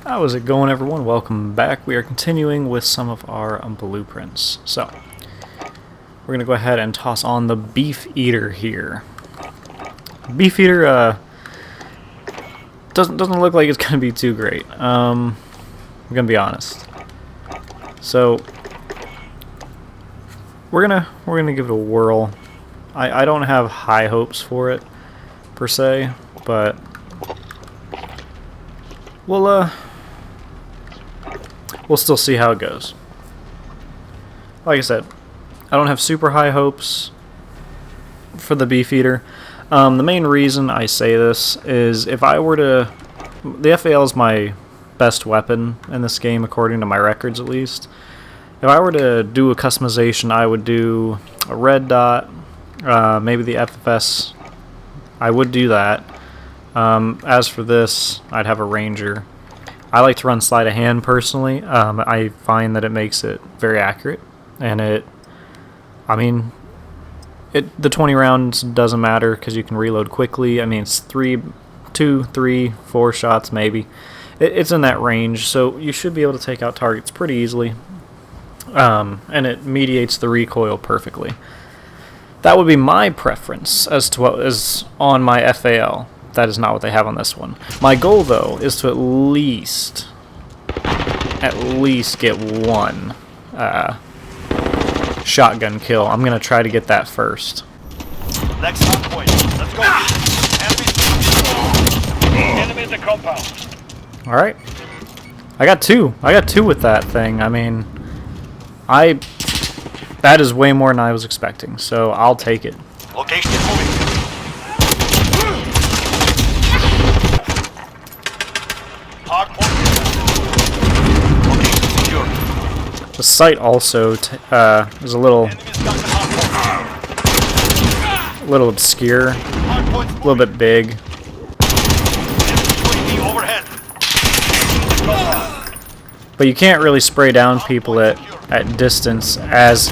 How is it going, everyone? Welcome back. We are continuing with some of our blueprints. So, we're going to go ahead and toss on the Beefeater here. Beefeater doesn't look like it's going to be too great. I'm going to be honest. So, we're gonna give it a whirl. I don't have high hopes for it per se, but we'll still see how it goes. Like I said, I don't have super high hopes for the Beefeater. The main reason I say this is if I were to... The FAL is my best weapon in this game, according to my records at least. If I were to do a customization, I would do a red dot, maybe the FFS. I would do that. As for this, I'd have a Ranger. I like to run sleight of hand personally. I find that it makes it very accurate, and the 20 rounds doesn't matter because you can reload quickly. I mean, it's 2, 3, 4 shots maybe. It's in that range, so you should be able to take out targets pretty easily. And it mediates the recoil perfectly. That would be my preference as to what is on my FAL. That is not what they have on this one. My goal, though, is to at least get one shotgun kill. I'm gonna try to get that first. Next hard point. Let's go. Enemy in the compound. All right. I got two with that thing. I mean, that is way more than I was expecting, so I'll take it. Location is moving. Hard point. Location secure. The sight also is a little obscure, a little bit big. But you can't really spray down people at distance as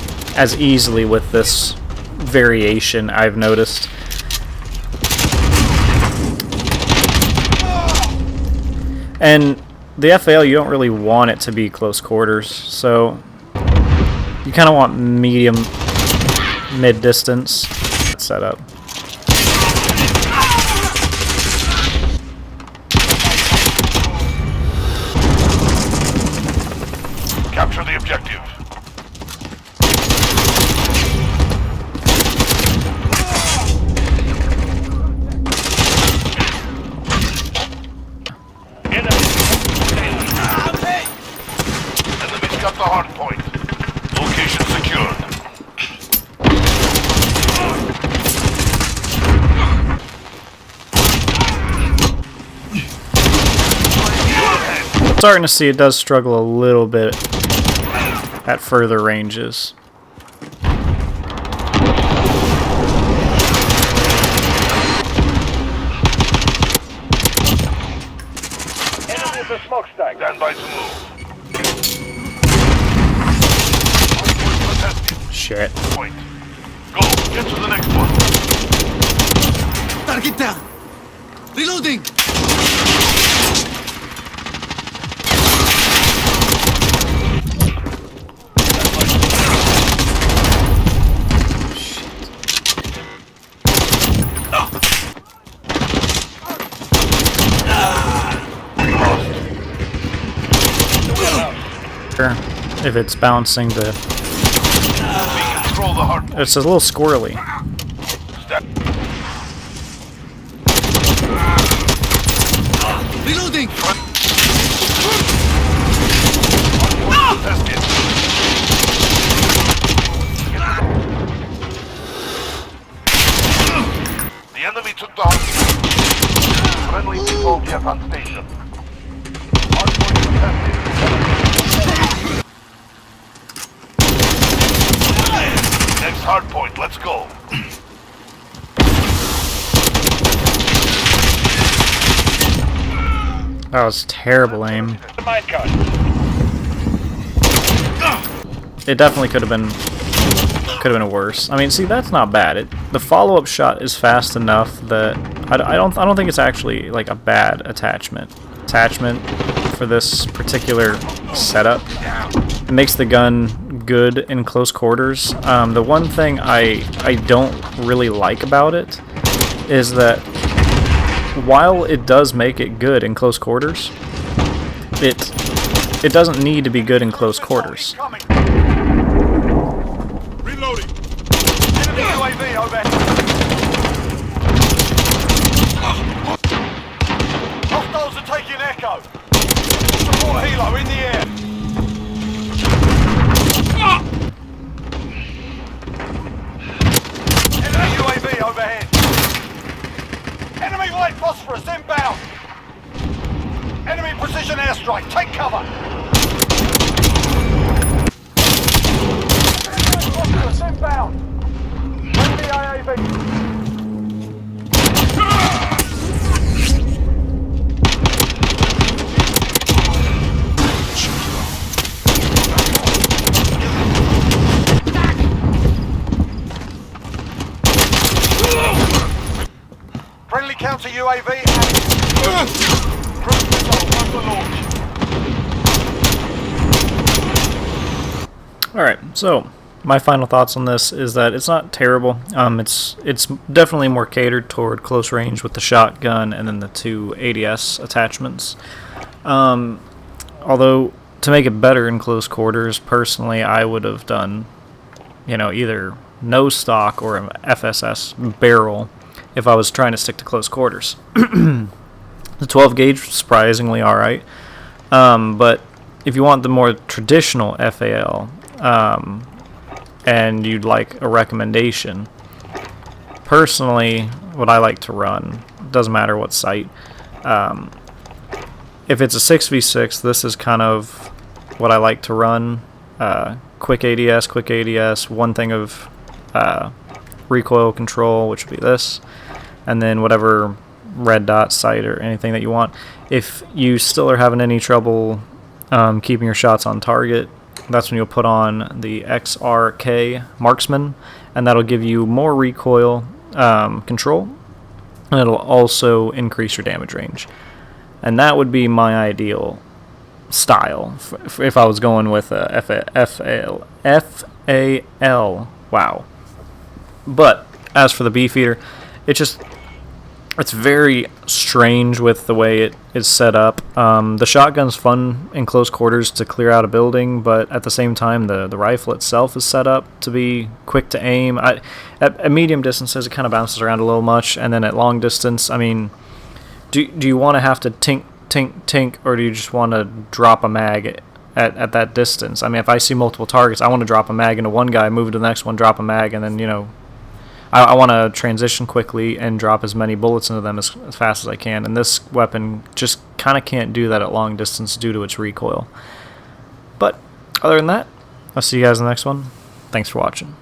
easily with this variation, I've noticed. And the FAL, you don't really want it to be close quarters, so you kind of want medium, mid-distance setup. Capture the objective. Enemy's got the hard point. Location secured. Starting to see it does struggle a little bit at further ranges. Enemy at the smokestack. Stand by to move. Shit. Point. Go. Get to the next one. Target down. Reloading. If it's bouncing, it's a little squirrely. Reloading. The enemy took the hard. Friendly people get on station. Hard point contested. Next hard point, let's go. That was terrible aim. It definitely could have been worse. I mean, see, that's not bad. The follow-up shot is fast enough that I don't think it's actually like a bad attachment for this particular setup. It makes the gun good in close quarters. The one thing I don't really like about it is that while it does make it good in close quarters, it doesn't need to be good in close quarters. Reloading. Enemy UAV overhead. Hostiles are taking Echo. Support helo in the air. Enemy UAV overhead. Enemy light phosphorus inbound. Enemy precision airstrike. Take cover. Enemy phosphorus inbound. Friendly AAV. Friendly counter UAV and cruise missile under launch. Alright, so my final thoughts on this is that it's not terrible. It's definitely more catered toward close range with the shotgun and then the 2 ADS attachments. Although, to make it better in close quarters, personally, I would have done, either no stock or an FSS barrel if I was trying to stick to close quarters. The 12 gauge, surprisingly alright. But if you want the more traditional FAL, and you'd like a recommendation, personally, what I like to run, doesn't matter what site, if it's a 6v6, this is kind of what I like to run. Quick ADS, one thing of recoil control, which would be this, and then whatever red dot sight or anything that you want. If you still are having any trouble keeping your shots on target, that's when you'll put on the XRK Marksman, and that'll give you more recoil control, and it'll also increase your damage range. And that would be my ideal style if I was going with a FAL. Wow. But as for the Beefeater, it's very strange with the way it is set up. The shotgun's fun in close quarters to clear out a building, but at the same time, the rifle itself is set up to be quick to aim. At medium distances, it kind of bounces around a little much, and then at long distance, I mean, do you want to have to tink, or do you just want to drop a mag at that distance? I mean, if I see multiple targets, I want to drop a mag into one guy, move to the next one, drop a mag, and then, I want to transition quickly and drop as many bullets into them as fast as I can, and this weapon just kind of can't do that at long distance due to its recoil. But other than that, I'll see you guys in the next one. Thanks for watching.